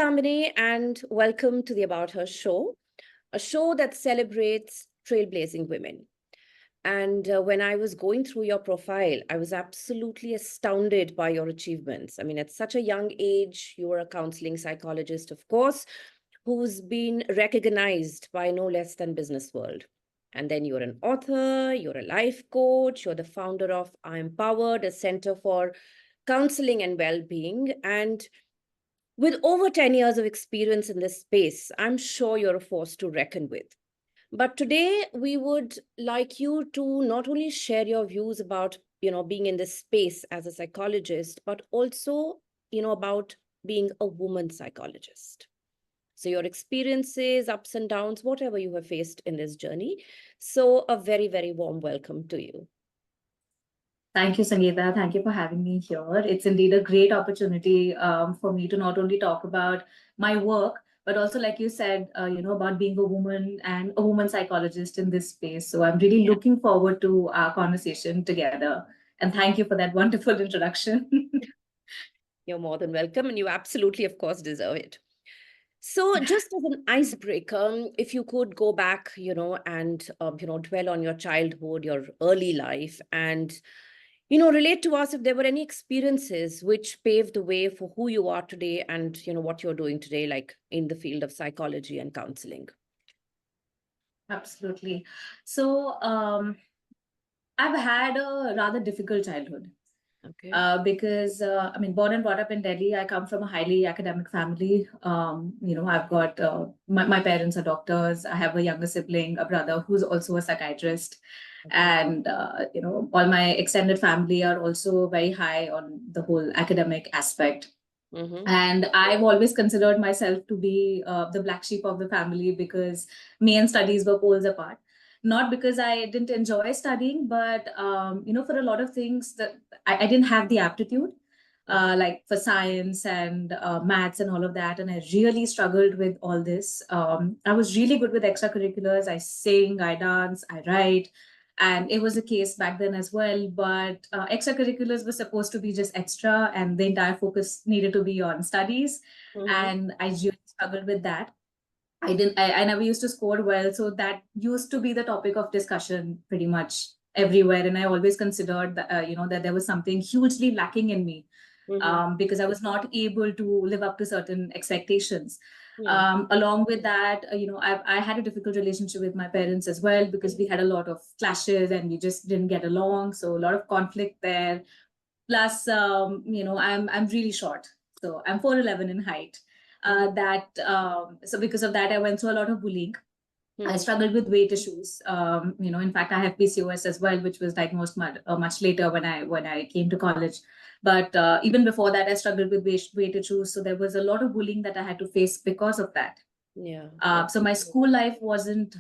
Damini, and welcome to the About Her show, a show that celebrates trailblazing women. And when I was going through your profile, I was absolutely astounded by your achievements. I mean, at such a young age, you were a counseling psychologist, of course, who's been recognized by no less than business world. And then you're an author, you're a life coach, you're the founder of I Empowered, a center for counseling and well-being. And with over 10 years of experience in this space, I'm sure you're a force to reckon with. But today we would like you to not only share your views about, being in this space as a psychologist, but also, about being a woman psychologist. So your experiences, ups and downs, whatever you have faced in this journey. So a very, very warm welcome to you. Thank you, Sangeeta. Thank you for having me here. It's indeed a great opportunity for me to not only talk about my work, but also, like you said, about being a woman and a woman psychologist in this space. So I'm really looking forward to our conversation together. And thank you for that wonderful introduction. You're more than welcome, and you absolutely, of course, deserve it. So just as an icebreaker, if you could go back, and, dwell on your childhood, your early life, and, relate to us if there were any experiences which paved the way for who you are today and, what you're doing today, like in the field of psychology and counseling. Absolutely. So I've had a rather difficult childhood. Okay. Because born and brought up in Delhi, I come from a highly academic family. I've got my parents are doctors. I have a younger sibling, a brother who's also a psychiatrist, and all my extended family are also very high on the whole academic aspect. Mm-hmm. And I've always considered myself to be the black sheep of the family because me and studies were poles apart. Not because I didn't enjoy studying, but for a lot of things that I didn't have the aptitude, like for science and maths and all of that. And I really struggled with all this. I was really good with extracurriculars. I sing, I dance, I write. And it was a case back then as well. But extracurriculars were supposed to be just extra, and the entire focus needed to be on studies. Mm-hmm. And I really struggled with that. I never used to score well. So that used to be the topic of discussion pretty much everywhere. And I always considered that, that there was something hugely lacking in me because I was not able to live up to certain expectations. Along with that, I had a difficult relationship with my parents as well because we had a lot of clashes and we just didn't get along. So a lot of conflict there. Plus, I'm really short. So I'm 4'11" in height. So because of that, I went through a lot of bullying. I struggled with weight issues. In fact, I have PCOS as well, which was diagnosed much later when I came to college. But even before that, I struggled with weight issues. So there was a lot of bullying that I had to face because of that. So my school life wasn't,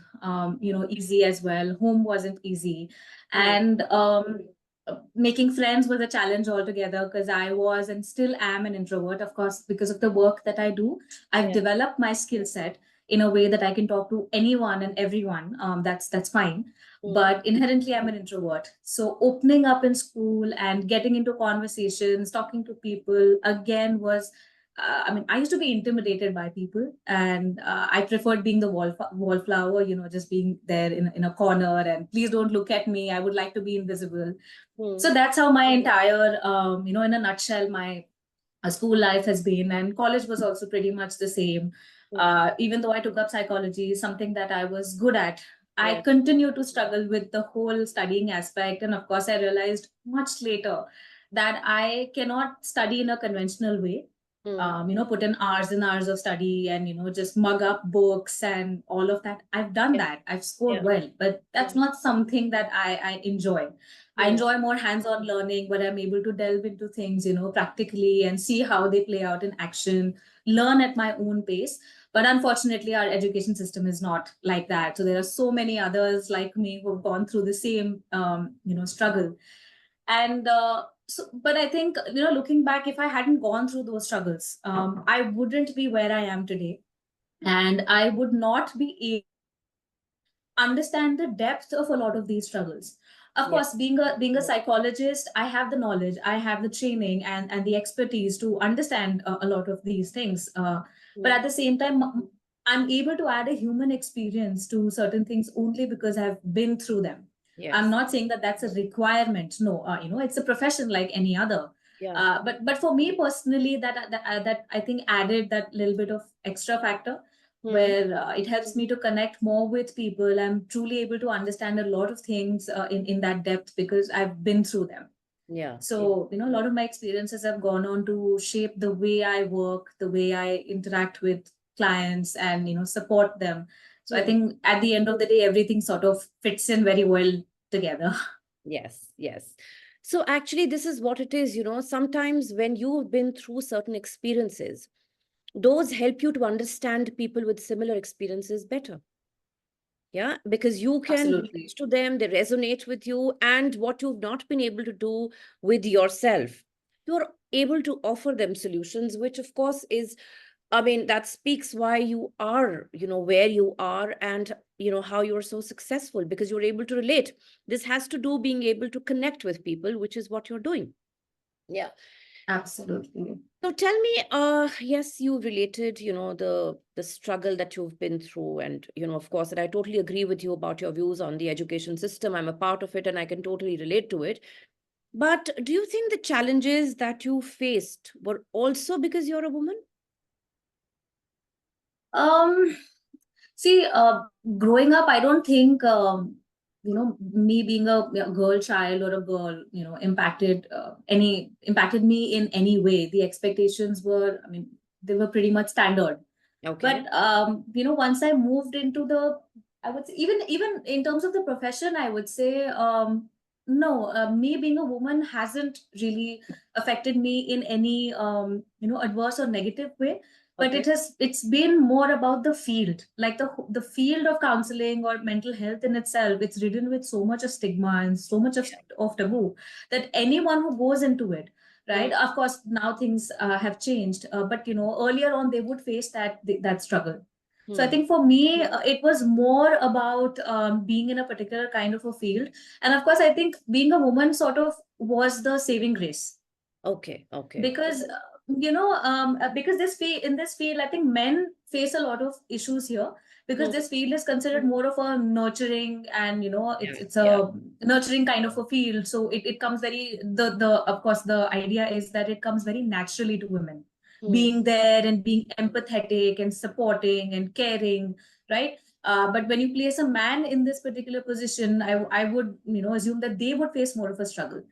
easy as well. Home wasn't easy, and making friends was a challenge altogether because I was and still am an introvert. Of course, because of the work that I do, I've developed my skill set in a way that I can talk to anyone and everyone. That's fine. But inherently, I'm an introvert. So opening up in school and getting into conversations, talking to people again was, I used to be intimidated by people, and I preferred being the wallflower, just being there in a corner and please don't look at me. I would like to be invisible. So that's how my entire, in a nutshell, my school life has been, and college was also pretty much the same. Even though I took up psychology, something that I was good at, I continue to struggle with the whole studying aspect. And of course, I realized much later that I cannot study in a conventional way. Put in hours and hours of study and, just mug up books and all of that. I've done that. I've scored well, but that's not something that I enjoy. I enjoy more hands-on learning where I'm able to delve into things, practically and see how they play out in action, learn at my own pace. But unfortunately, our education system is not like that. So there are so many others like me who have gone through the same, struggle. And but I think, looking back, if I hadn't gone through those struggles, I wouldn't be where I am today. And I would not be able to understand the depth of a lot of these struggles. Of course, being a psychologist, I have the knowledge, I have the training and the expertise to understand a lot of these things. But at the same time, I'm able to add a human experience to certain things only because I've been through them. Yes. I'm not saying that that's a requirement. No, it's a profession like any other. Yeah. But for me personally, that I think added that little bit of extra factor where it helps me to connect more with people. I'm truly able to understand a lot of things in that depth because I've been through them. Yeah. So, a lot of my experiences have gone on to shape the way I work, the way I interact with clients and, support them. So I think at the end of the day, everything sort of fits in very well together. Yes, yes. So actually, this is what it is, sometimes when you've been through certain experiences, those help you to understand people with similar experiences better. Yeah, because you can Absolutely. relate to them, they resonate with you, and what you've not been able to do with yourself, you're able to offer them solutions, which of course is, I mean, that speaks why you are, where you are and, how you're so successful because you're able to relate. This has to do being able to connect with people, which is what you're doing. Yeah. Absolutely. So tell me, yes, you related, the struggle that you've been through, and of course, that I totally agree with you about your views on the education system. I'm a part of it, and I can totally relate to it. But do you think the challenges that you faced were also because you're a woman? Um, See, growing up, I don't think, me being a girl child or a girl, impacted me in any way. The expectations were, I mean, they were pretty much standard. Okay. But once I moved into I would say, even in terms of the profession, I would say, no, me being a woman hasn't really affected me in any adverse or negative way. But Okay. it's been more about the field, like the field of counseling or mental health in itself. It's ridden with so much of stigma and so much of taboo that anyone who goes into it, right? Of course, now things have changed, but earlier on they would face that struggle. So I think for me, it was more about being in a particular kind of a field, and of course, I think being a woman sort of was the saving grace. Okay. Okay. Because because in this field, I think men face a lot of issues here because this field is considered more of a nurturing, and Yeah. it's Yeah. a nurturing kind of a field. So it comes very, the of course the idea is that it comes very naturally to women, being there and being empathetic and supporting and caring, right? But when you place a man in this particular position, I would assume that they would face more of a struggle.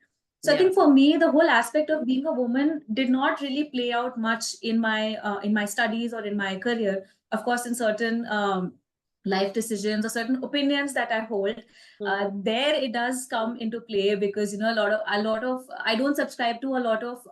So I Yeah. think for me, the whole aspect of being a woman did not really play out much in my studies or in my career. Of course, in certain life decisions or certain opinions that I hold, there it does come into play because a lot of I don't subscribe to a lot of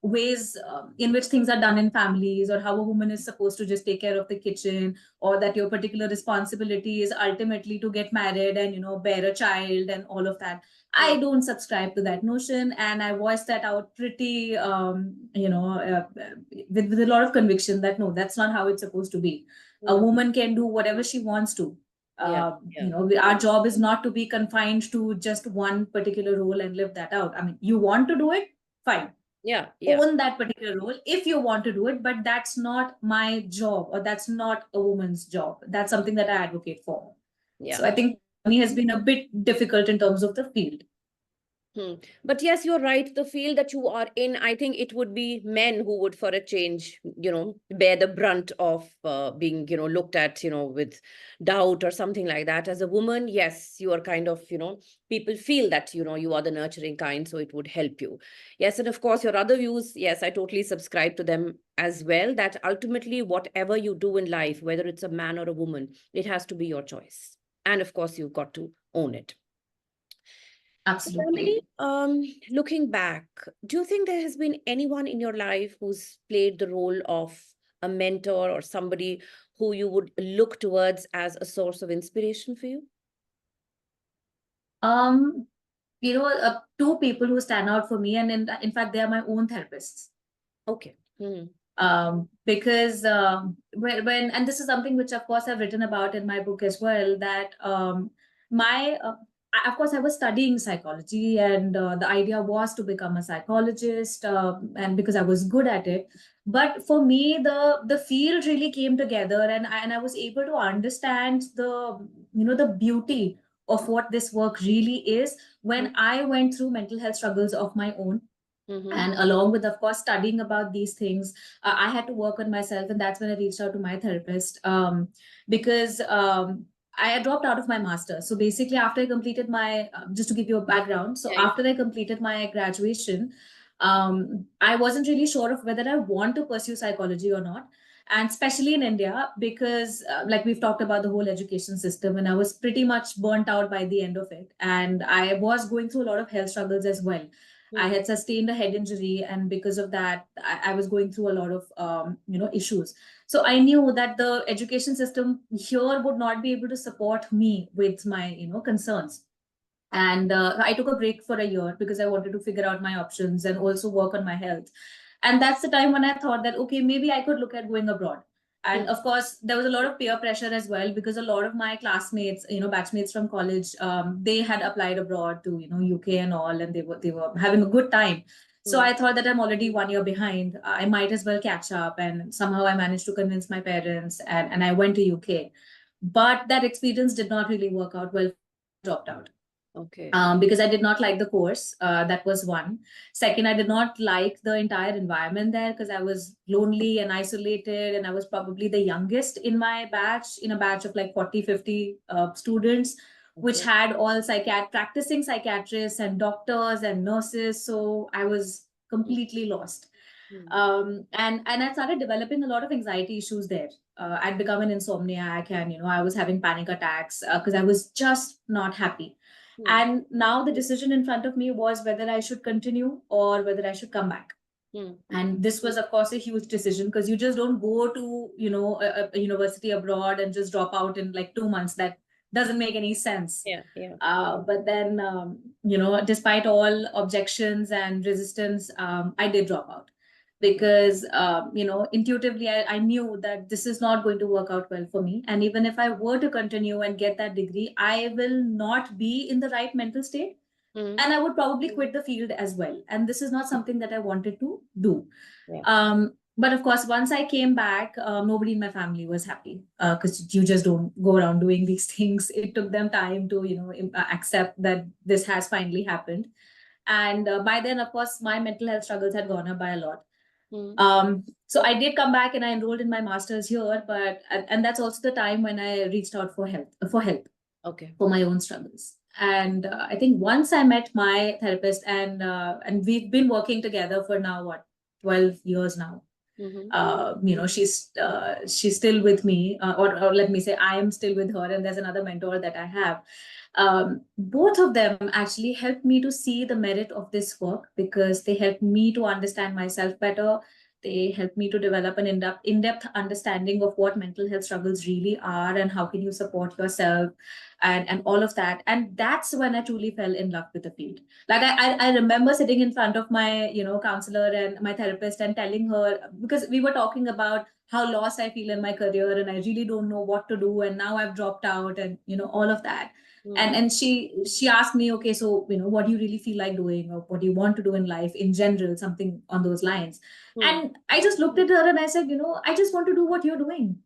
ways in which things are done in families, or how a woman is supposed to just take care of the kitchen, or that your particular responsibility is ultimately to get married and bear a child and all of that. I don't subscribe to that notion, and I voiced that out pretty, with a lot of conviction that no, that's not how it's supposed to be. A woman can do whatever she wants to. Yeah. Our job is not to be confined to just one particular role and live that out. I mean, you want to do it, fine. Yeah. Yeah. Own that particular role if you want to do it, but that's not my job, or that's not a woman's job. That's something that I advocate for. So Yeah. I think me has been a bit difficult in terms of the field. But yes, you're right. The field that you are in, I think it would be men who would, for a change, bear the brunt of being, looked at, with doubt or something like that. As a woman, yes, you are kind of, people feel that, you are the nurturing kind, so it would help you. Yes. And of course, your other views, yes, I totally subscribe to them as well, that ultimately, whatever you do in life, whether it's a man or a woman, it has to be your choice. And of course, you've got to own it. Absolutely. Damini, looking back, do you think there has been anyone in your life who's played the role of a mentor or somebody who you would look towards as a source of inspiration for you? Um, two people who stand out for me, and in fact, they are my own therapists. Okay. Because when and this is something which, of course, I've written about in my book as well, that my of course, I was studying psychology, and the idea was to become a psychologist, and because I was good at it. But for me, the field really came together, and I was able to understand the beauty of what this work really is when I went through mental health struggles of my own. Mm-hmm. And along with, of course, studying about these things, I had to work on myself, and that's when I reached out to my therapist, because I had dropped out of my master's. So basically, after I completed my, just to give you a background, so Yeah. after I completed my graduation, I wasn't really sure of whether I want to pursue psychology or not. And especially in India, because like we've talked about the whole education system, and I was pretty much burnt out by the end of it. And I was going through a lot of health struggles as well. I Mm. had sustained a head injury, and because of that, I was going through a lot of issues. So I knew that the education system here would not be able to support me with my concerns. And I took a break for a year because I wanted to figure out my options and also work on my health. And that's the time when I thought that, okay, maybe I could look at going abroad. And Mm. of course, there was a lot of peer pressure as well, because a lot of my classmates, batchmates from college, they had applied abroad to, UK and all, and they were having a good time. So Mm. I thought that I'm already 1 year behind. I might as well catch up. And somehow I managed to convince my parents, and I went to UK. But that experience did not really work out well. Dropped out, Okay. because I did not like the course. That was one. Second, I did not like the entire environment there because I was lonely and isolated, and I was probably the youngest in my batch, in a batch of like 40, 50 students, which Okay. had all practicing psychiatrists and doctors and nurses. So I was Mm. completely lost. Mm. And I started developing a lot of anxiety issues there. I'd become an insomniac, and I was having panic attacks because I was just not happy. Mm. And now the decision in front of me was whether I should continue or whether I should come back. Mm. And this was, of course, a huge decision, because you just don't go to a university abroad and just drop out in like 2 months. That doesn't make any sense. Yeah. Yeah. But then, despite all objections and resistance, I did drop out because, intuitively, I knew that this is not going to work out well for me. And even if I were to continue and get that degree, I will not be in the right mental state. Mm. And I would probably quit the field as well. And this is not something that I wanted to do. Yeah. But of course, once I came back, nobody in my family was happy, because you just don't go around doing these things. It took them time to, accept that this has finally happened. And by then, of course, my mental health struggles had gone up by a lot. Mm. So I did come back and I enrolled in my master's here, and that's also the time when I reached out for help Okay. for my own struggles. And I think once I met my therapist, and we've been working together for now, what, 12 years now. Mm-hmm. She's still with me, or let me say, I am still with her, and there's another mentor that I have. Both of them actually helped me to see the merit of this work, because they helped me to understand myself better. They helped me to develop an in-depth understanding of what mental health struggles really are, and how can you support yourself, and all of that. And that's when I truly fell in love with the field. Like I remember sitting in front of my counselor and my therapist, and telling her, because we were talking about how lost I feel in my career, and I really don't know what to do, and now I've dropped out, and all of that. Mm. And she asked me, okay, so what do you really feel like doing, or what do you want to do in life in general, something on those lines. Mm. And I just looked at her and I said, I just want to do what you're doing.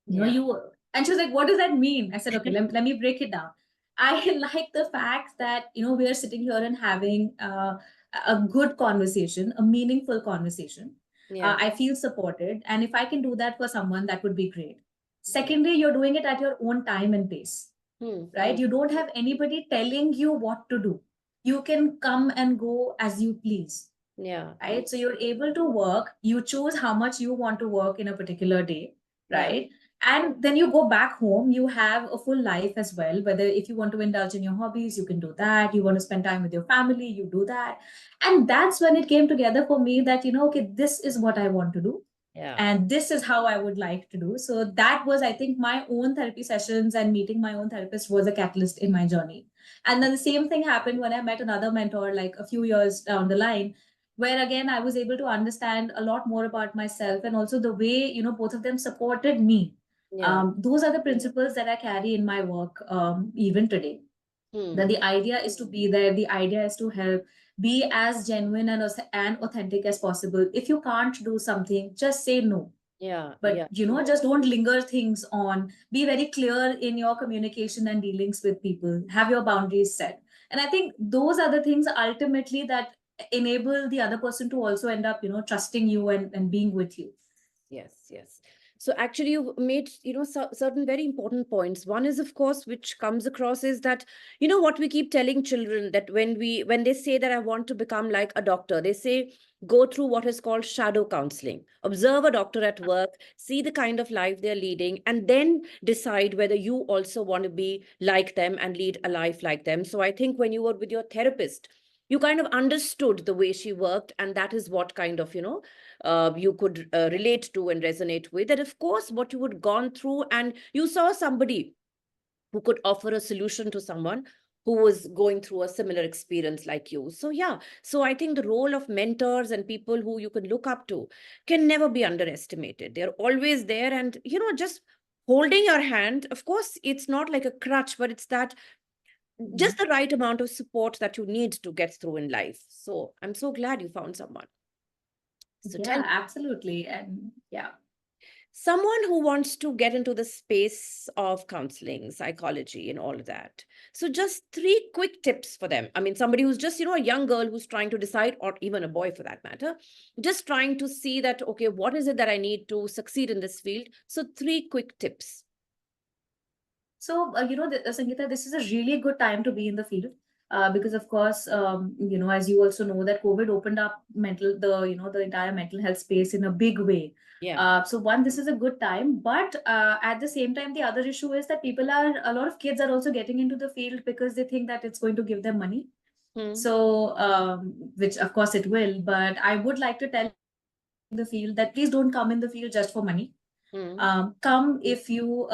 Yeah. You And she was like, what does that mean? I said, okay, let me break it down. I like the fact that we are sitting here and having a good conversation, a meaningful conversation. Yeah. I feel supported, and if I can do that for someone, that would be great. Secondly, you're doing it at your own time and pace, Mm. right? Mm. You don't have anybody telling you what to do. You can come and go as you please, Yeah. right? So you're able to work, you choose how much you want to work in a particular day, Yeah. right? And then you go back home, you have a full life as well. Whether if you want to indulge in your hobbies, you can do that. You want to spend time with your family, you do that. And that's when it came together for me that, okay, this is what I want to do. Yeah. And this is how I would like to do. So that was, I think, my own therapy sessions and meeting my own therapist was a catalyst in my journey. And then the same thing happened when I met another mentor, like a few years down the line, where again I was able to understand a lot more about myself, and also the way both of them supported me. Yeah. Those are the principles that I carry in my work, even today. That the idea is to be there, the idea is to help, be as genuine and authentic as possible. If you can't do something, just say no. Yeah, But yeah. just don't linger things on. Be very clear in your communication and dealings with people. Have your boundaries set. And I think those are the things ultimately that enable the other person to also end up, trusting you and being with you. Yes, yes. So actually, you made, certain very important points. One is, of course, which comes across is that, what we keep telling children, that when they say that I want to become like a doctor, they say, go through what is called shadow counseling. Observe a doctor at work, see the kind of life they're leading, and then decide whether you also want to be like them and lead a life like them. So I think when you were with your therapist, you kind of understood the way she worked, and that is what kind of, you could relate to and resonate with. That, of course, what you had gone through, and you saw somebody who could offer a solution to someone who was going through a similar experience like you. So, yeah. So, I think the role of mentors and people who you can look up to can never be underestimated. They're always there. And, just holding your hand, of course, it's not like a crutch, but it's that just the right amount of support that you need to get through in life. So, I'm so glad you found someone. So, tell Yeah, absolutely. And yeah. someone who wants to get into the space of counseling, psychology, and all of that. So, just three quick tips for them. I mean, somebody who's just, a young girl who's trying to decide, or even a boy for that matter, just trying to see that, okay, what is it that I need to succeed in this field? So, three quick tips. So, Sangeeta, this is a really good time to be in the field. Because of course, as you also know, that COVID opened up the entire mental health space in a big way. Yeah. So one, this is a good time, but at the same time, the other issue is that a lot of kids are also getting into the field because they think that it's going to give them money. So, which of course it will, but I would like to tell the field that please don't come in the field just for money. Come if you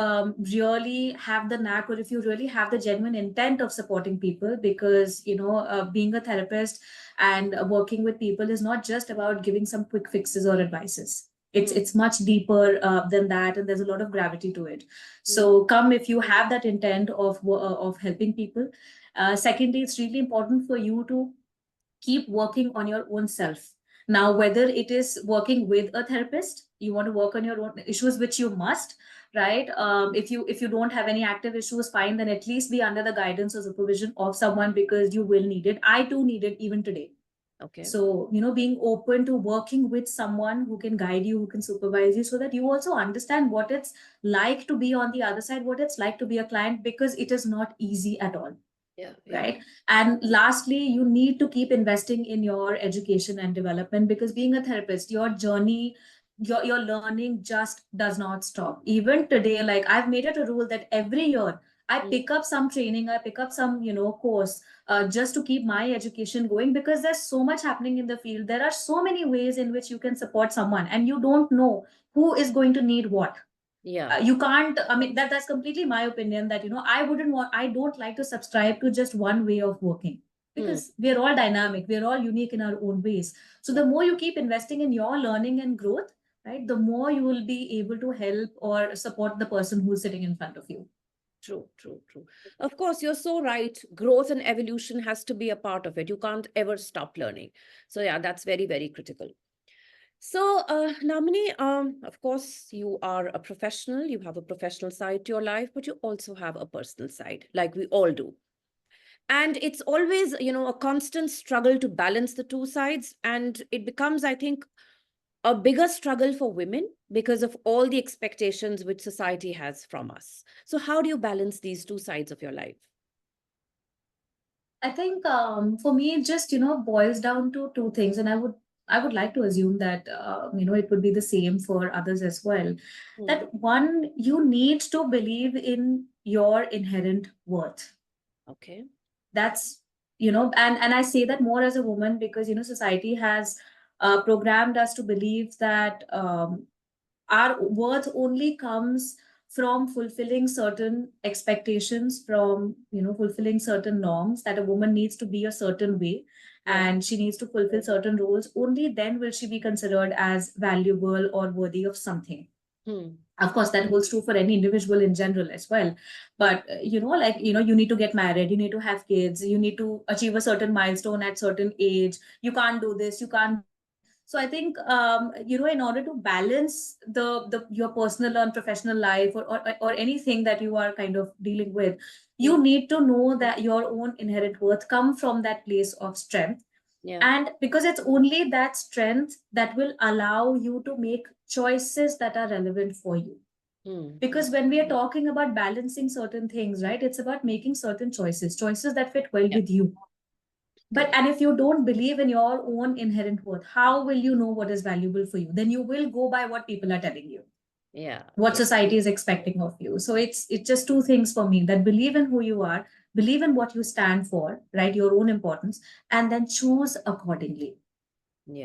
really have the knack, or if you really have the genuine intent of supporting people, because being a therapist and working with people is not just about giving some quick fixes or advices. It's much deeper than that, and there's a lot of gravity to it. So come if you have that intent of helping people. Secondly, it's really important for you to keep working on your own self. Now, whether it is working with a therapist, you want to work on your own issues, which you must, right? If you don't have any active issues, fine, then at least be under the guidance or supervision of someone, because you will need it. I too need it even today. Okay. So, being open to working with someone who can guide you, who can supervise you, so that you also understand what it's like to be on the other side, what it's like to be a client, because it is not easy at all. Yeah. Right. And lastly, you need to keep investing in your education and development, because being a therapist, your journey, your learning just does not stop. Even today, like I've made it a rule that every year I pick up some training, I pick up some, course, just to keep my education going, because there's so much happening in the field. There are so many ways in which you can support someone, and you don't know who is going to need what. Yeah. You can't, I mean, that's completely my opinion, that I don't like to subscribe to just one way of working, because we're all dynamic, we're all unique in our own ways. So the more you keep investing in your learning and growth, right, the more you will be able to help or support the person who's sitting in front of you. True, true, true. Of course, you're so right. Growth and evolution has to be a part of it. You can't ever stop learning. So yeah, that's very, very critical. So, Namini, of course, you are a professional. You have a professional side to your life, but you also have a personal side, like we all do. And it's always, a constant struggle to balance the two sides. And it becomes, I think, a bigger struggle for women because of all the expectations which society has from us. So, how do you balance these two sides of your life? I think for me, it just boils down to two things, and I would like to assume that it would be the same for others as well. That one, you need to believe in your inherent worth. Okay. That's and I say that more as a woman, because society has programmed us to believe that our worth only comes from fulfilling certain expectations, from fulfilling certain norms, that a woman needs to be a certain way, and she needs to fulfill certain roles. Only then will she be considered as valuable or worthy of something. Of course, that holds true for any individual in general as well. But, you need to get married, you need to have kids, you need to achieve a certain milestone at certain age. You can't do this, you can't. So I think, in order to balance your personal and professional life, or anything that you are kind of dealing with, you need to know that your own inherent worth come from that place of strength. Yeah. And because it's only that strength that will allow you to make choices that are relevant for you. Because when we are talking about balancing certain things, right, it's about making certain choices that fit well with you. But and if you don't believe in your own inherent worth, how will you know what is valuable for you? Then you will go by what people are telling you, what society is expecting of you. So it's just two things for me: that believe in who you are, believe in what you stand for, right, your own importance, and then choose accordingly.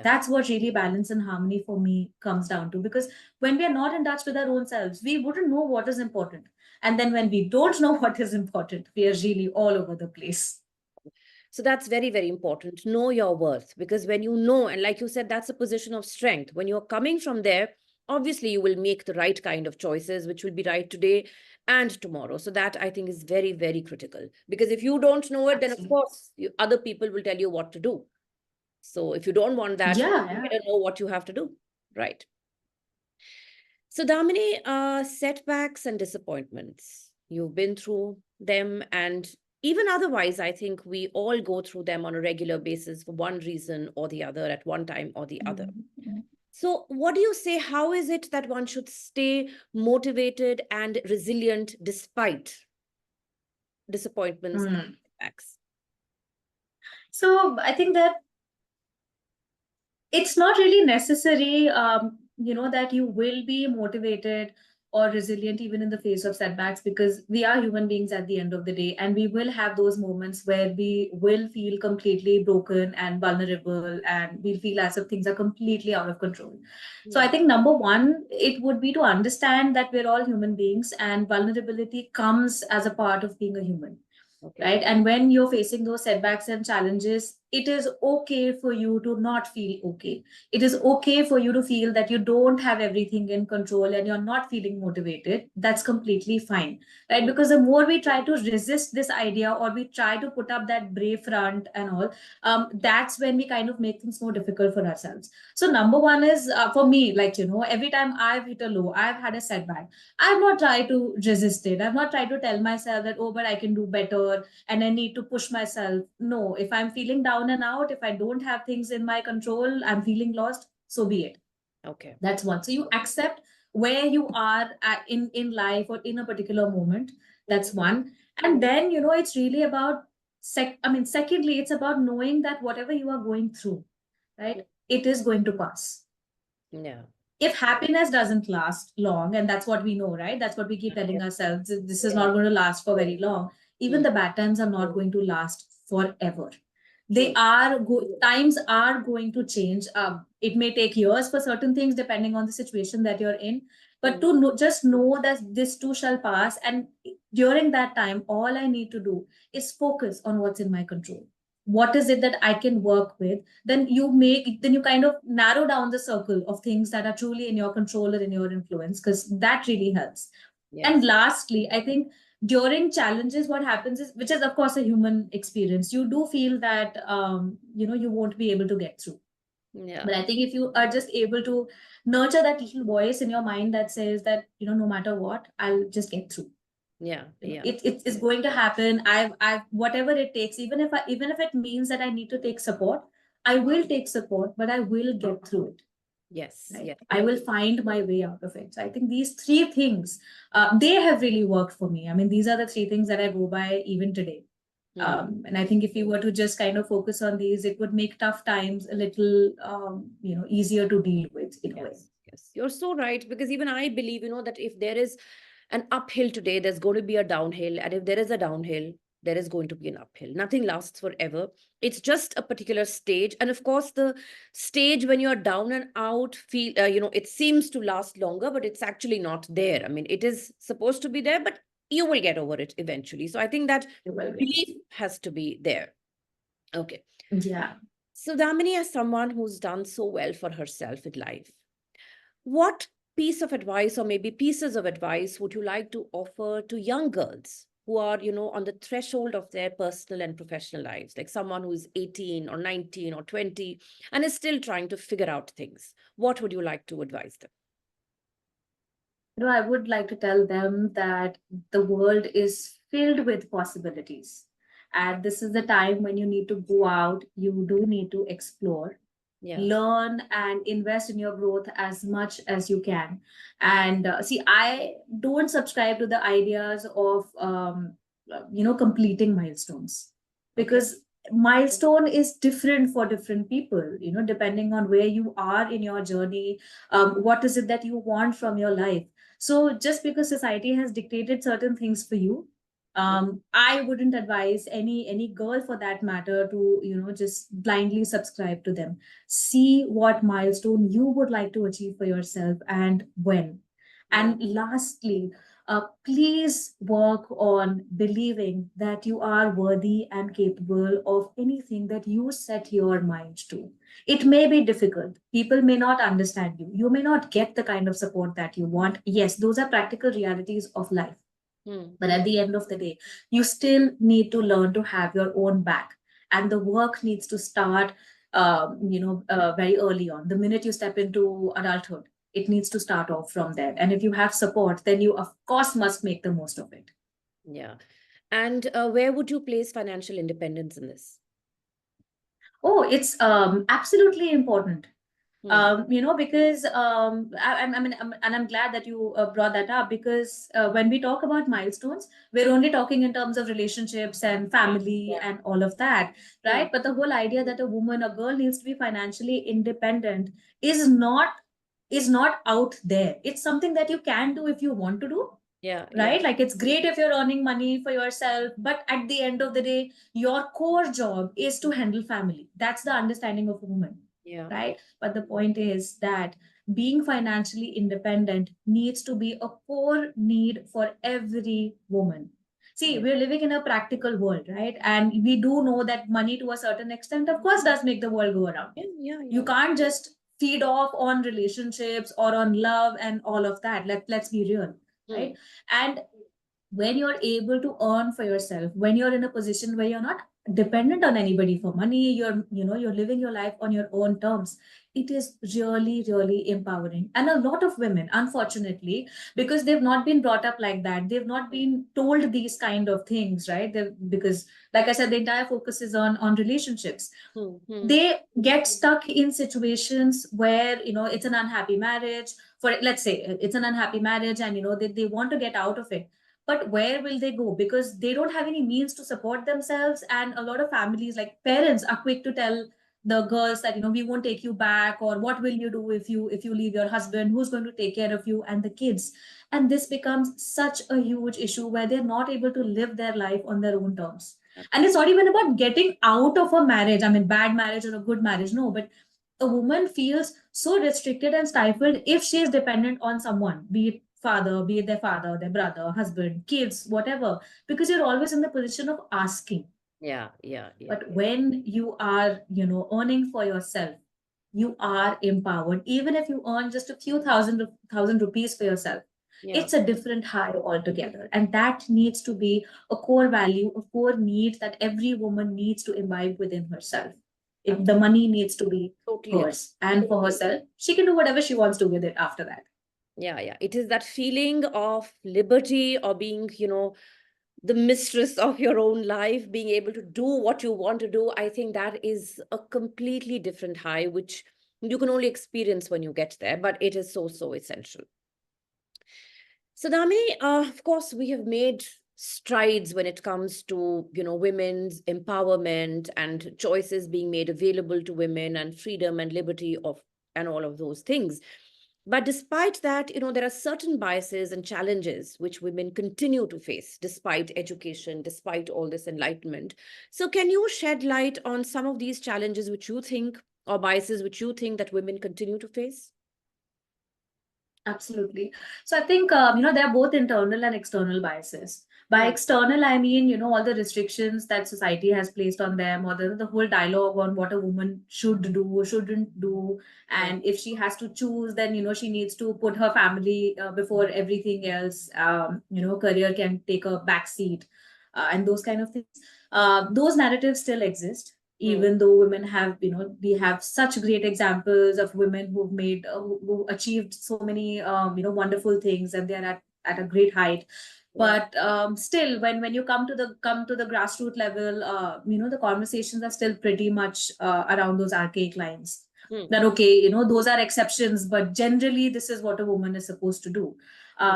That's what really balance and harmony for me comes down to. Because when we are not in touch with our own selves, we wouldn't know what is important. And then when we don't know what is important, we are really all over the place. So that's very, very important. Know your worth, because when you know, and like you said, that's a position of strength. When you're coming from there, obviously you will make the right kind of choices, which will be right today and tomorrow. So that, I think, is very, very critical. Because if you don't know it, then of course other people will tell you what to do. So if you don't want that, you better know what you have to do. Right. So Damini, setbacks and disappointments, you've been through them, and even otherwise, I think we all go through them on a regular basis for one reason or the other, at one time or the other. So what do you say? How is it that one should stay motivated and resilient despite disappointments and setbacks? So I think that it's not really necessary, that you will be motivated or resilient even in the face of setbacks, because we are human beings at the end of the day, and we will have those moments where we will feel completely broken and vulnerable, and we'll feel as if things are completely out of control. So I think number one, it would be to understand that we're all human beings, and vulnerability comes as a part of being a human. Right. And when you're facing those setbacks and challenges, it is okay for you to not feel okay. It is okay for you to feel that you don't have everything in control and you're not feeling motivated. That's completely fine. Right. Because the more we try to resist this idea, or we try to put up that brave front and all, that's when we kind of make things more difficult for ourselves. So number one is, for me, every time I've hit a low, I've had a setback, I've not tried to resist it. I've not tried to tell myself that, oh, but I can do better and I need to push myself. No, if I'm feeling down and out, if I don't have things in my control, I'm feeling lost, so be it. Okay. That's one. So you accept where you are in life or in a particular moment. That's one. And then, it's really about, secondly, it's about knowing that whatever you are going through, right, it is going to pass. Yeah. If happiness doesn't last long, and that's what we know, right? That's what we keep telling ourselves, this is not going to last for very long. Even the bad times are not going to last forever. Times are going to change. It may take years for certain things, depending on the situation that you're in. But to just know that this too shall pass. And during that time, all I need to do is focus on what's in my control. What is it that I can work with? Then you kind of narrow down the circle of things that are truly in your control or in your influence, because that really helps. And lastly, I think during challenges, what happens is, which is of course a human experience, you do feel that you won't be able to get through. But I think if you are just able to nurture that little voice in your mind that says that, no matter what, I'll just get through. It's going to happen. I've whatever it takes, even if it means that I need to take support, I will take support, but I will get through it. Right? I will find my way out of it. So I think these three things, they have really worked for me. I mean, these are the three things that I go by even today. And I think if you were to just kind of focus on these, it would make tough times a little, easier to deal with in a way. Yes, you're so right. Because even I believe, that if there is an uphill today, there's going to be a downhill. And if there is a downhill, there is going to be an uphill. Nothing lasts forever. It's just a particular stage. And of course, the stage when you're down and out, it seems to last longer, but it's actually not there. I mean, it is supposed to be there, but you will get over it eventually. So I think that belief has to be there. Okay. Yeah. So Damini, as someone who's done so well for herself in life, what piece of advice, or maybe pieces of advice, would you like to offer to young girls who are, on the threshold of their personal and professional lives, like someone who is 18 or 19 or 20 and is still trying to figure out things? What would you like to advise them? I would like to tell them that the world is filled with possibilities. And this is the time when you need to go out, you do need to explore, Yeah. learn, and invest in your growth as much as you can. And see, I don't subscribe to the ideas of, completing milestones, Okay. because milestone is different for different people, depending on where you are in your journey. What is it that you want from your life? So just because society has dictated certain things for you, I wouldn't advise any girl for that matter to, just blindly subscribe to them. See what milestone you would like to achieve for yourself and when. Yeah. And lastly, please work on believing that you are worthy and capable of anything that you set your mind to. It may be difficult. People may not understand you. You may not get the kind of support that you want. Yes, those are practical realities of life. But at the end of the day, you still need to learn to have your own back. And the work needs to start, very early on. The minute you step into adulthood, it needs to start off from there. And if you have support, then you, of course, must make the most of it. Yeah. And where would you place financial independence in this? Oh, it's absolutely important. Hmm. Because I mean, and I'm glad that you brought that up, because when we talk about milestones, we're only talking in terms of relationships and family and all of that, Hmm. right? But the whole idea that a woman, a girl needs to be financially independent is not out there. It's something that you can do if you want to do, Yeah. Yeah. right? Like, it's great if you're earning money for yourself, but at the end of the day, your core job is to handle family. That's the understanding of a woman, Yeah. right? But the point is that being financially independent needs to be a core need for every woman. See, Yeah. we're living in a practical world, right? And we do know that money, to a certain extent, of course, does make the world go around. Yeah. Yeah. You Yeah. can't just feed off on relationships or on love and all of that. Let's be real, Hmm. right? And when you're able to earn for yourself, when you're in a position where you're not dependent on anybody for money, you're living your life on your own terms, it is really, really empowering. And a lot of women, unfortunately, because they've not been brought up like that, they've not been told these kind of things, right? Because, like I said, the entire focus is on relationships. Hmm. Hmm. They get stuck in situations where, it's an unhappy marriage. For, let's say, it's an unhappy marriage, and they want to get out of it. But where will they go? Because they don't have any means to support themselves. And a lot of families, like parents, are quick to tell the girls that, we won't take you back, or what will you do if you leave your husband, who's going to take care of you and the kids. And this becomes such a huge issue where they're not able to live their life on their own terms. And it's not even about getting out of a marriage, I mean, bad marriage or a good marriage, no. But a woman feels so restricted and stifled if she is dependent on someone, be it father, be it their father, their brother, husband, kids, whatever, because you're always in the position of asking. Yeah. Yeah. Yeah. But when you are, earning for yourself, you are empowered. Even if you earn just a few thousand rupees for yourself, Yeah. it's a different high altogether. And that needs to be a core value, a core need that every woman needs to imbibe within herself. If the money needs to be Totally. hers and for herself, she can do whatever she wants to with it after that. Yeah. Yeah. It is that feeling of liberty, or being, the mistress of your own life, being able to do what you want to do. I think that is a completely different high, which you can only experience when you get there, but it is so, so essential. So, Damini, of course, we have made strides when it comes to, women's empowerment and choices being made available to women, and freedom and liberty of, and all of those things. But despite that, there are certain biases and challenges which women continue to face despite education, despite all this enlightenment. So, can you shed light on some of these challenges which you think, or biases which you think, that women continue to face? Absolutely. So I think, there are both internal and external biases. By external, I mean, all the restrictions that society has placed on them, or the whole dialogue on what a woman should do or shouldn't do. And if she has to choose, then, she needs to put her family before everything else. Career can take a back seat, and those kind of things. Those narratives still exist, even though women have, we have such great examples of women who've made, who achieved so many, wonderful things, and they're at a great height. But still, when you come to the grassroots level, the conversations are still pretty much around those archaic lines. That okay, those are exceptions, but generally this is what a woman is supposed to do.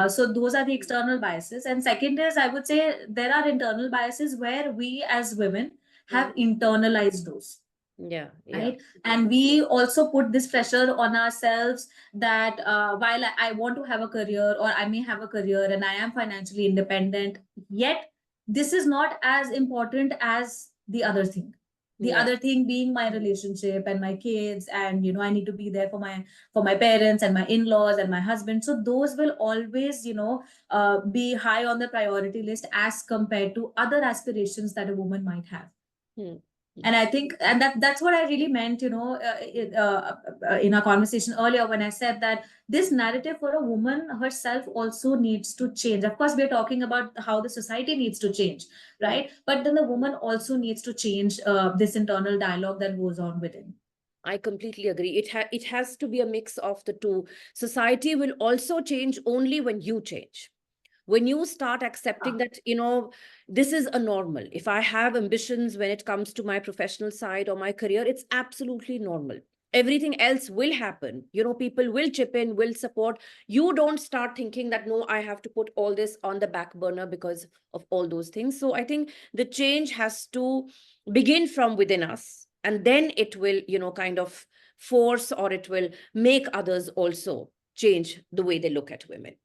So those are the external biases. And second is, I would say there are internal biases where we as women have internalized those. Yeah. Right. And we also put this pressure on ourselves that while I want to have a career, or I may have a career and I am financially independent, yet this is not as important as the other thing. The other thing being my relationship and my kids, and I need to be there for my parents and my in-laws and my husband. So those will always be high on the priority list as compared to other aspirations that a woman might have. And I think, and that's what I really meant, in our conversation earlier, when I said that this narrative for a woman herself also needs to change. Of course, we're talking about how the society needs to change, right? But then the woman also needs to change this internal dialogue that goes on within. I completely agree. It has to be a mix of the two. Society will also change only when you change. When you start accepting that, this is a normal. If I have ambitions when it comes to my professional side or my career, it's absolutely normal. Everything else will happen. People will chip in, will support. You don't start thinking that, no, I have to put all this on the back burner because of all those things. So I think the change has to begin from within us. And then it will, kind of force, or it will make others also change the way they look at women.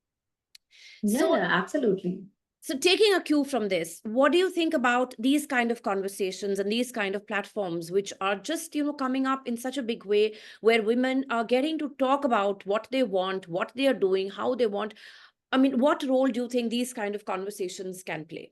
Yeah, absolutely. So taking a cue from this, what do you think about these kind of conversations and these kind of platforms, which are just, coming up in such a big way, where women are getting to talk about what they want, what they are doing, how they want? I mean, what role do you think these kind of conversations can play?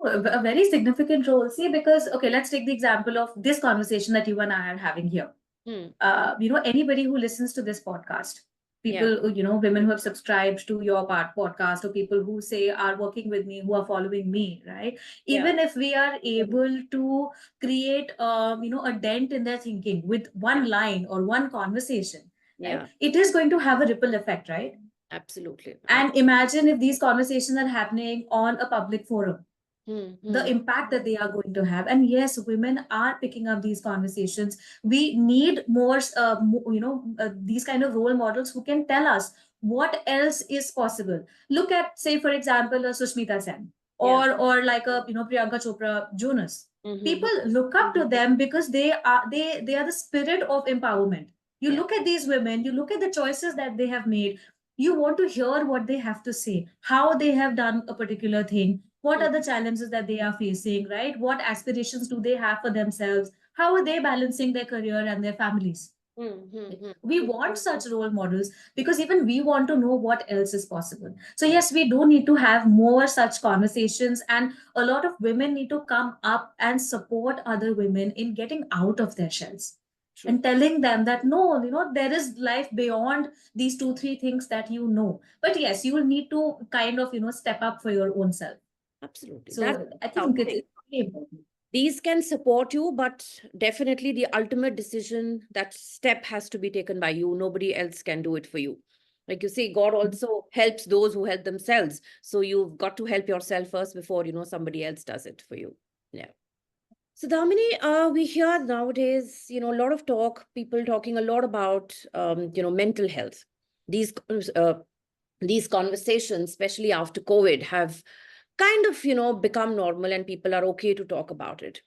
A very significant role. See, because, okay, let's take the example of this conversation that you and I are having here. Anybody who listens to this podcast, people, women who have subscribed to your podcast, or people who say are working with me, who are following me, right? Even if we are able to create, a dent in their thinking with one line or one conversation, right? It is going to have a ripple effect, right? Absolutely. And imagine if these conversations are happening on a public forum. The impact that they are going to have. And yes, women are picking up these conversations. We need more, these kind of role models who can tell us what else is possible. Look at, say, for example, a Sushmita Sen, or like a Priyanka Chopra Jonas. People look up to them because they are the spirit of empowerment. You look at these women, you look at the choices that they have made. You want to hear what they have to say, how they have done a particular thing, what are the challenges that they are facing, right? What aspirations do they have for themselves? How are they balancing their career and their families? We want such role models because even we want to know what else is possible. So yes, we do need to have more such conversations, and a lot of women need to come up and support other women in getting out of their shells. And telling them that no, there is life beyond these 2-3 things that but yes, you will need to kind of step up for your own self. Absolutely. So I think it's really important. These can support you, but definitely the ultimate decision, that step has to be taken by you. Nobody else can do it for you. Like you say, God also helps those who help themselves. So you've got to help yourself first before, somebody else does it for you. Yeah. So Damini, we hear nowadays, a lot of talk, people talking a lot about, mental health. These conversations, especially after COVID, have kind of, become normal, and people are okay to talk about it.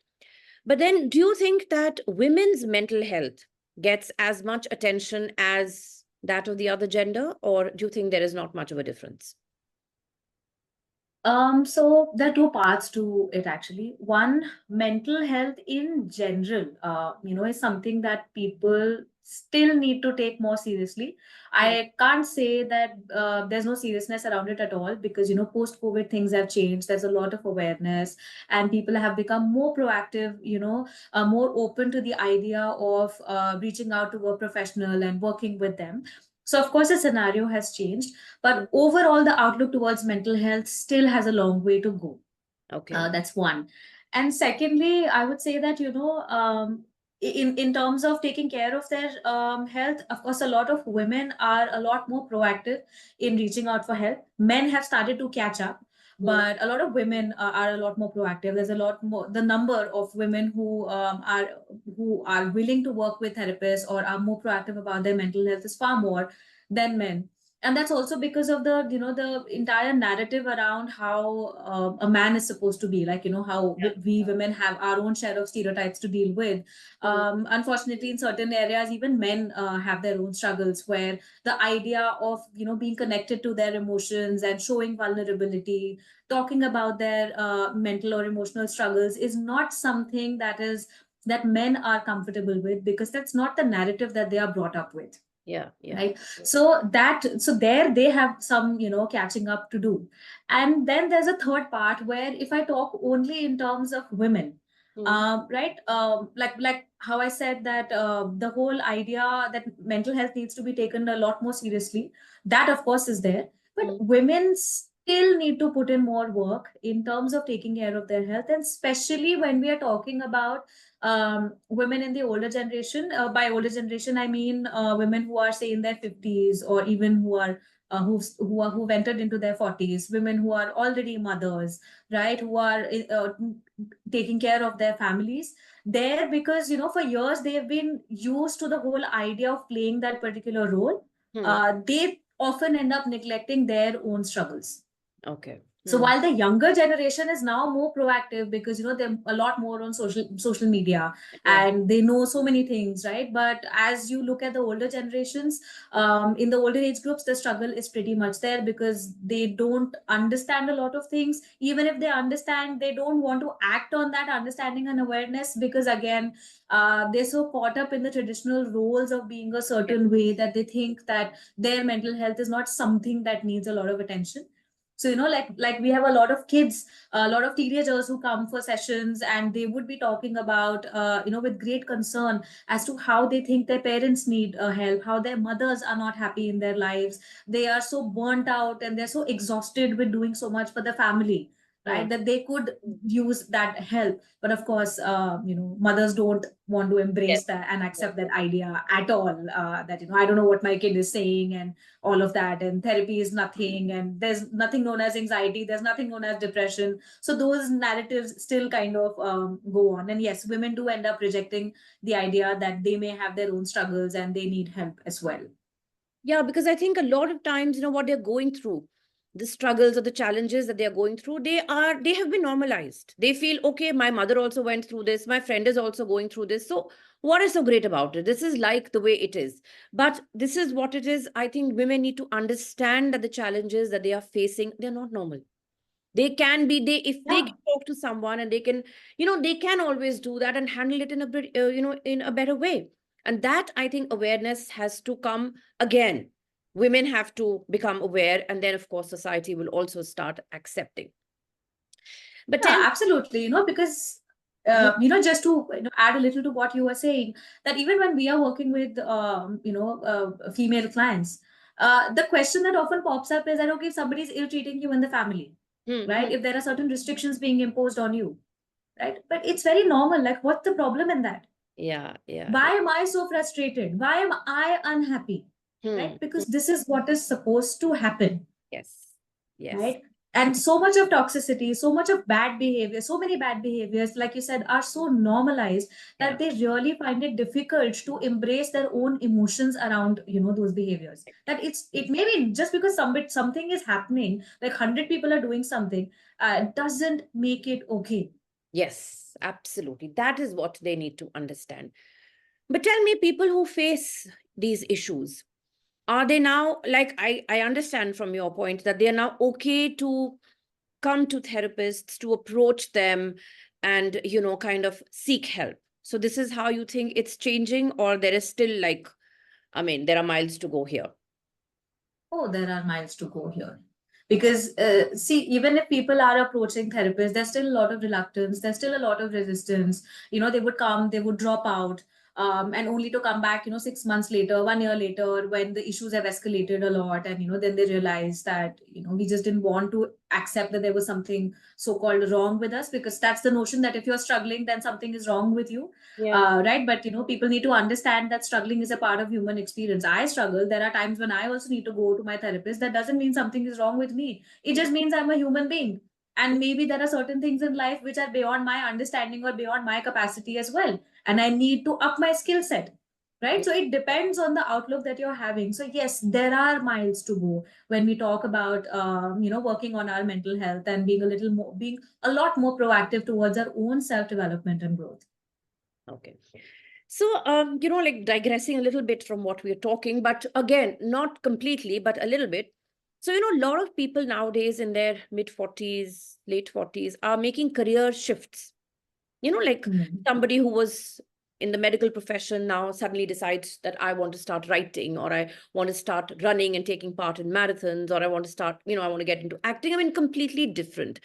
But then, do you think that women's mental health gets as much attention as that of the other gender, or do you think there is not much of a difference? So there are two parts to it actually. One, mental health in general, is something that people still need to take more seriously. Mm. I can't say that there's no seriousness around it at all because, post-COVID things have changed. There's a lot of awareness and people have become more proactive, more open to the idea of reaching out to a professional and working with them. So, of course, the scenario has changed, Mm. but overall, the outlook towards mental health still has a long way to go. Okay. That's one. And secondly, I would say that, in terms of taking care of their health, of course, a lot of women are a lot more proactive in reaching out for help. Men have started to catch up, Mm. but a lot of women are a lot more proactive. There's a lot more. The number of women who are willing to work with therapists or are more proactive about their mental health is far more than men. And that's also because of the entire narrative around how a man is supposed to be, like, how Yeah. we women have our own share of stereotypes to deal with. Mm. Unfortunately, in certain areas, even men have their own struggles, where the idea of being connected to their emotions and showing vulnerability, talking about their mental or emotional struggles, is not something that men are comfortable with, because that's not the narrative that they are brought up with, Yeah. Yeah. right? So there they have some catching up to do. And then there's a third part where, if I talk only in terms of women, Mm. right, like how I said that the whole idea that mental health needs to be taken a lot more seriously, that of course is there. But Mm. women still need to put in more work in terms of taking care of their health, and especially when we are talking about women in the older generation. By older generation, I mean women who are, say, in their 50s, or even who've entered into their 40s, women who are already mothers, right? Who are taking care of their families. There, because for years they've been used to the whole idea of playing that particular role. Mm. They often end up neglecting their own struggles. Okay. So Mm. while the younger generation is now more proactive, because they're a lot more on social media Yeah. and they know so many things, right? But as you look at the older generations, in the older age groups, the struggle is pretty much there, because they don't understand a lot of things. Even if they understand, they don't want to act on that understanding and awareness, because again, they're so caught up in the traditional roles of being a Yeah. certain way that they think that their mental health is not something that needs a lot of attention. So like we have a lot of kids, a lot of teenagers who come for sessions, and they would be talking about with great concern as to how they think their parents need help, how their mothers are not happy in their lives. They are so burnt out and they're so exhausted with doing so much for the family, Mm. right, that they could use that help. But of course, mothers don't want to Yes. embrace that and accept that idea at all, that I don't know what my kid is saying, and all of that, and therapy is nothing, and there's nothing known as anxiety, there's nothing known as depression. So those narratives still kind of go on. And yes, women do end up rejecting the idea that they may have their own struggles and they need help as well. Yeah, because I think a lot of times, what they're going through, the struggles or the challenges that they are going through, they have been normalized. They feel, okay, my mother also went through this, my friend is also going through this. So what is so great about it? This is like the way it is. But this is what it is. I think women need to understand that the challenges that they are facing, they're not normal. They can be, they if they Yeah. can talk to someone and they can, they can always do that and handle it in a bit, in a better way. And that, I think, awareness has to come again. Women have to become aware, and then of course society will also start accepting. But Yeah, tell. absolutely. Because Mhm. just to add a little to what you were saying, that even when we are working with female clients, the question that often pops up is that, okay, if somebody is ill treating you in the family, right? Mhm. If there are certain restrictions being imposed on you, right? But it's very normal. Like, what's the problem in that? Yeah, yeah, yeah. Why am I so frustrated? Why am I unhappy? Hmm. Right? Because this is what is supposed to happen, Yes, yes, right? And so much of toxicity, so much of bad behavior, so many bad behaviors, like you said, are so normalized yeah, that they really find it difficult to embrace their own emotions around those behaviors. That it may be just because something is happening, like 100 people are doing something, doesn't make it okay. yes, absolutely. That is what they need to understand. But tell me, people who face these issues, are they now, like, I understand from your point that they are now okay to come to therapists, to approach them and, kind of seek help. So this is how you think it's changing, or there is still like, there are miles to go here? Oh, there are miles to go here. Because, see, even if people are approaching therapists, there's still a lot of reluctance, there's still a lot of resistance. They would come, they would drop out, and only to come back, 6 months later, 1 year later, when the issues have escalated a lot. And, then they realize that, we just didn't want to accept that there was something so-called wrong with us, because that's the notion that if you're struggling, then something is wrong with you. Yeah. Right. But people need to understand that struggling is a part of human experience. I struggle. There are times when I also need to go to my therapist. That doesn't mean something is wrong with me. It just means I'm a human being. And maybe there are certain things in life which are beyond my understanding or beyond my capacity as well. And I need to up my skill set. Right. So it depends on the outlook that you're having. So yes, there are miles to go when we talk about working on our mental health and being a lot more proactive towards our own self-development and growth. Okay. So, like digressing a little bit from what we're talking, but again, not completely, but a little bit. So, a lot of people nowadays in their mid 40s, late 40s are making career shifts. Like somebody who was in the medical profession now suddenly decides that I want to start writing, or I want to start running and taking part in marathons, or I want to start, I want to get into acting. Completely different.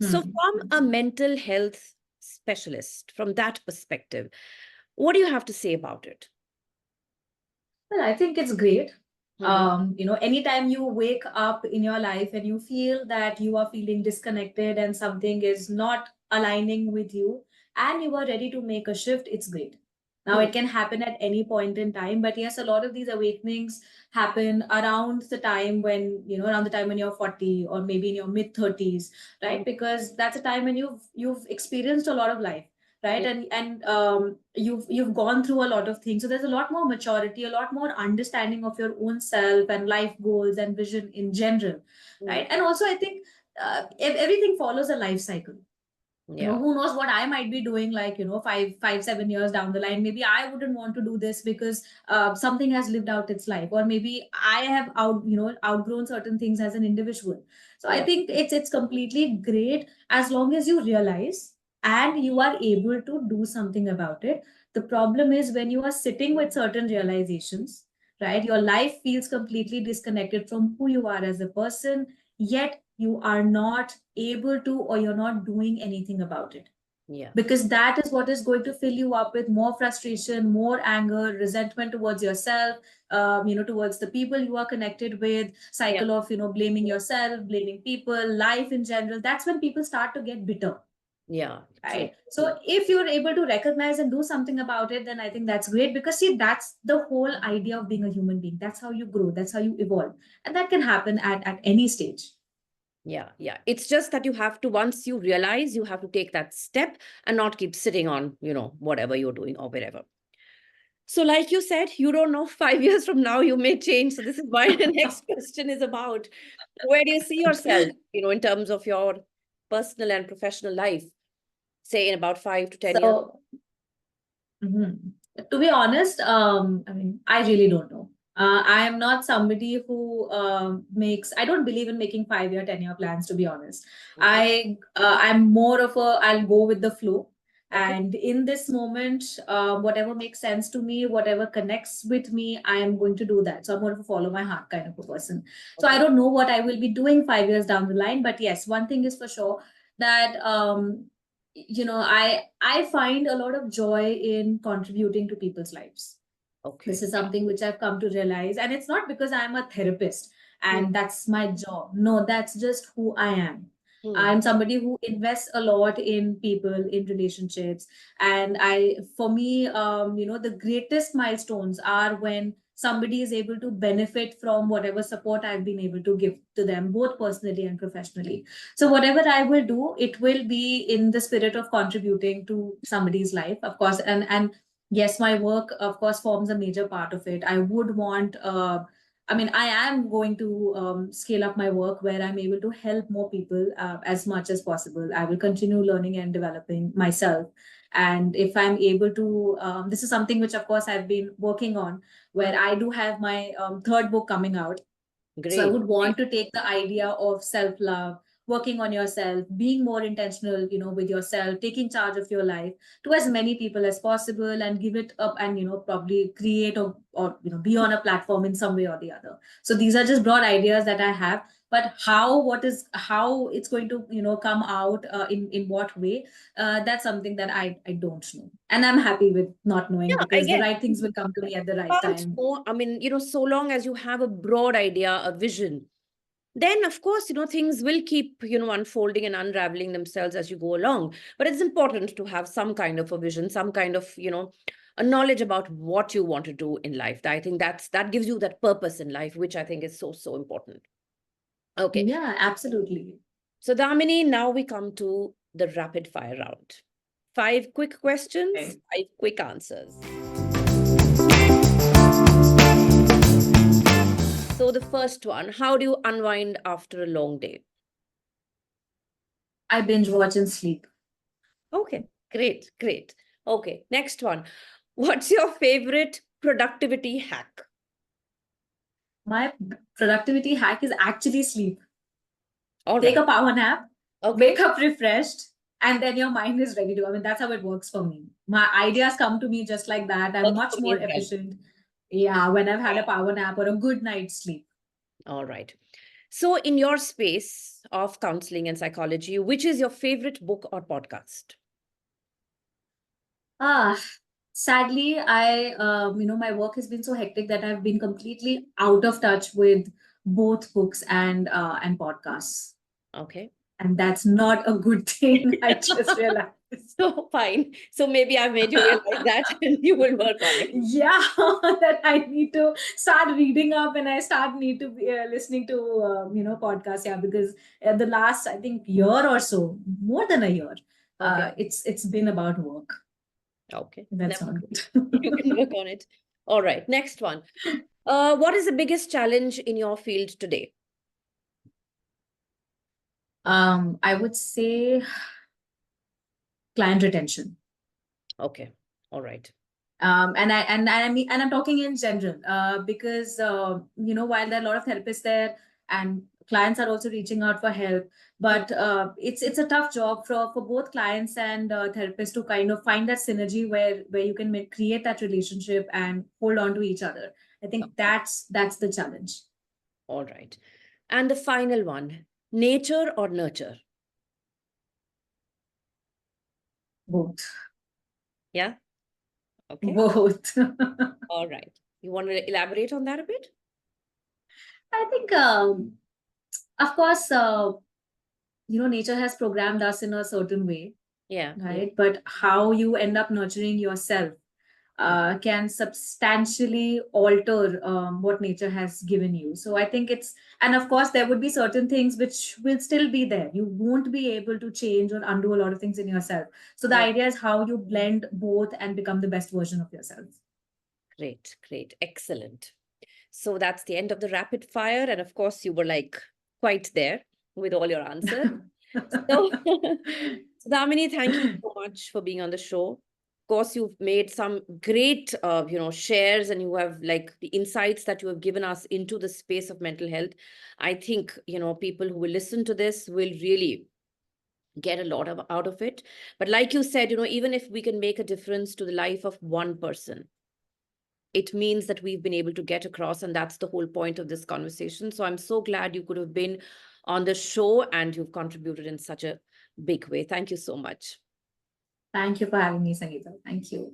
So, from a mental health specialist, from that perspective, what do you have to say about it? Well, I think it's great. Anytime you wake up in your life and you feel that you are feeling disconnected and something is not aligning with you and you are ready to make a shift, it's great. Now, it can happen at any point in time, but yes, a lot of these awakenings happen around the time around the time when you're 40 or maybe in your mid 30s, right? Because that's a time when you've experienced a lot of life, right? And you've gone through a lot of things, so there's a lot more maturity, a lot more understanding of your own self and life goals and vision in general, right? And also I think everything follows a life cycle. Yeah. Who knows what I might be doing, like 5 7 years down the line. Maybe I wouldn't want to do this because something has lived out its life, or maybe I have outgrown certain things as an individual. So I think it's completely great as long as you realize and you are able to do something about it. The problem is when you are sitting with certain realizations, right? Your life feels completely disconnected from who you are as a person, yet you are not able to, or you're not doing anything about it. Yeah. Because that is what is going to fill you up with more frustration, more anger, resentment towards yourself, towards the people you are connected with, cycle of, blaming yourself, blaming people, life in general. That's when people start to get bitter. Yeah. Right. So if you're able to recognize and do something about it, then I think that's great, because see, that's the whole idea of being a human being. That's how you grow. That's how you evolve. And that can happen at any stage. Yeah. It's just that you have to, once you realize, you have to take that step and not keep sitting on, whatever you're doing or wherever. So like you said, you don't know, 5 years from now, you may change. So this is why the next question is about, where do you see yourself, in terms of your personal and professional life, say in about 5 to 10 years? So, to be honest, I really don't know. I am not somebody who I don't believe in making 5 year, 10 year plans, to be honest. Okay. I'm more of I'll go with the flow. Okay. And in this moment, whatever makes sense to me, whatever connects with me, I am going to do that. So I'm more of a follow my heart kind of a person. So I don't know what I will be doing 5 years down the line. But yes, one thing is for sure, that I find a lot of joy in contributing to people's lives. Okay. This is something which I've come to realize, and it's not because I'm a therapist and that's my job. No, that's just who I am. I'm somebody who invests a lot in people, in relationships. And for me, the greatest milestones are when somebody is able to benefit from whatever support I've been able to give to them, both personally and professionally. So whatever I will do, it will be in the spirit of contributing to somebody's life, of course. And yes, my work, of course, forms a major part of it. I would want, I am going to scale up my work where I'm able to help more people as much as possible. I will continue learning and developing myself. And if I'm able to, this is something which, of course, I've been working on, where I do have my third book coming out. Great. So I would want to take the idea of self-love, working on yourself, being more intentional, with yourself, taking charge of your life to as many people as possible, and give it up, and probably create or be on a platform in some way or the other. So these are just broad ideas that I have, but how it's going to come out, in what way, that's something that I don't know, and I'm happy with not knowing, Yeah, I because the get right things will come to me at the right about time. more. I mean, so long as you have a broad idea, a vision, then of course, things will keep, unfolding and unraveling themselves as you go along. But it's important to have some kind of a vision, some kind of, a knowledge about what you want to do in life. I think that gives you that purpose in life, which I think is so, so important. Okay. Yeah, absolutely. So Damini, now we come to the rapid fire round. 5 quick questions, Okay. 5 quick answers. So the first one, how do you unwind after a long day? I binge watch and sleep. Okay, great, great. Okay, next one. What's your favorite productivity hack? My productivity hack is actually sleep. All Take right. a power nap, Okay. wake up refreshed, and then your mind is ready to. I mean, that's how it works for me. My ideas come to me just like that. I'm Works for much me more as well. efficient. Yeah, when I've had a power nap or a good night's sleep. All right. So, in your space of counseling and psychology, which is your favorite book or podcast? Ah, sadly, my work has been so hectic that I've been completely out of touch with both books and podcasts, Okay. and that's not a good thing. I just realized. So, fine. So, maybe I've made you realize that and you will work on it. Yeah, that I need to start reading up, and I start need to be listening to podcasts. Yeah, because the last, I think, year or so, more than a year, Okay. it's been about work. Okay. That's Never not mind. good. You can work on it. All right. Next one. What is the biggest challenge in your field today? I would say client retention. Okay. All right. And I'm talking in general, because while there are a lot of therapists there, and clients are also reaching out for help, but it's a tough job for both clients and therapists to kind of find that synergy where you can create that relationship and hold on to each other. I think that's the challenge. All right. And the final one, nature or nurture? Both. Yeah. Okay. Both. All right. You want to elaborate on that a bit? I think, of course, nature has programmed us in a certain way, Yeah. Yeah. right? But how you end up nurturing yourself can substantially alter what nature has given you. So I think and of course, there would be certain things which will still be there. You won't be able to change or undo a lot of things in yourself. So the Yeah. idea is how you blend both and become the best version of yourself. Great. Great. Excellent. So that's the end of the rapid fire. And of course, you were like quite there with all your answers. So, Damini, thank you so much for being on the show. Of course, you've made some great, shares, and you have like the insights that you have given us into the space of mental health. I think, people who will listen to this will really get a lot out of it. But like you said, even if we can make a difference to the life of one person, it means that we've been able to get across, and that's the whole point of this conversation. So I'm so glad you could have been on the show and you've contributed in such a big way. Thank you so much. Thank you for having me, Sangeeta. Thank you.